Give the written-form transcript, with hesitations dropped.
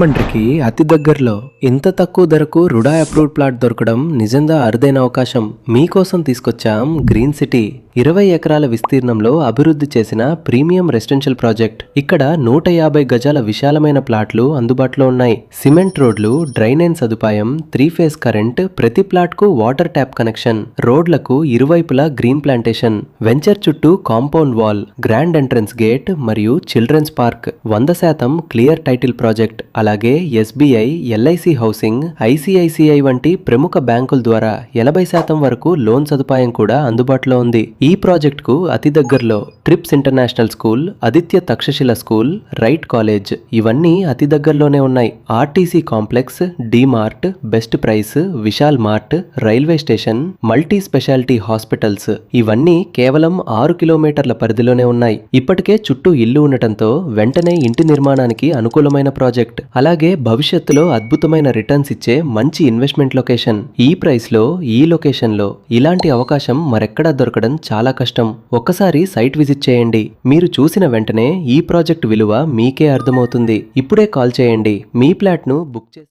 మండ్రికి అతి దగ్గరలో ఇంత తక్కువ ధరకు రుడా అప్రూవ్డ్ ప్లాట్ దొరకడం నిజంగా అరుదైన అవకాశం. మీకోసం తీసుకొచ్చాం గ్రీన్ సిటీ. 20 ఎకరాల విస్తీర్ణంలో అభివృద్ధి చేసిన ప్రీమియం రెసిడెన్షియల్ ప్రాజెక్ట్. ఇక్కడ 150 గజాల విశాలమైన ప్లాట్లు అందుబాటులో ఉన్నాయి. సిమెంట్ రోడ్లు, డ్రైనేజ్ సదుపాయం, 3 ఫేజ్ కరెంట్, ప్రతి ప్లాట్ కు వాటర్ ట్యాప్ కనెక్షన్, రోడ్లకు ఇరువైపులా గ్రీన్ ప్లాంటేషన్, వెంచర్ చుట్టూ compound wall, grand entrance gate మరియు children's park. 100% clear title project. అలాగే ఎస్బీఐ, ఎల్ఐసి హౌసింగ్, ఐసిఐసిఐ వంటి ప్రముఖ బ్యాంకుల ద్వారా 80% వరకు లోన్ సదుపాయం కూడా అందుబాటులో ఉంది. ఈ ప్రాజెక్ట్ కు అతి దగ్గరలో trips international school, Aditya Takshashila school, right college ఇవన్నీ అతి దగ్గరలోనే ఉన్నాయి. RTC complex, DMart, best price, Vishal mart, railway station, multi speciality hospitals ఇవన్నీ కేవలం 6 కిలోమీటర్ల పరిధిలోనే ఉన్నాయి. ఇప్పటికే చుట్టూ ఇల్లు ఉండటంతో వెంటనే ఇంటి నిర్మాణానికి అనుకూలమైన ప్రాజెక్ట్. అలాగే భవిష్యత్తులో అద్భుతమైన రిటర్న్స్ ఇచ్చే మంచి ఇన్వెస్ట్మెంట్ లొకేషన్. ఈ ప్రైస్ లో, ఈ లొకేషన్ లో ఇలాంటి అవకాశం మరెక్కడా దొరకడం చాలా కష్టం. ఒక్కసారి సైట్ విజిట్ చేయండి. మీరు చూసిన వెంటనే ఈ ప్రాజెక్ట్ విలువ మీకే అర్థమవుతుంది. ఇప్పుడే కాల్ చేయండి. మీ ఫ్లాట్ ను బుక్ చేసి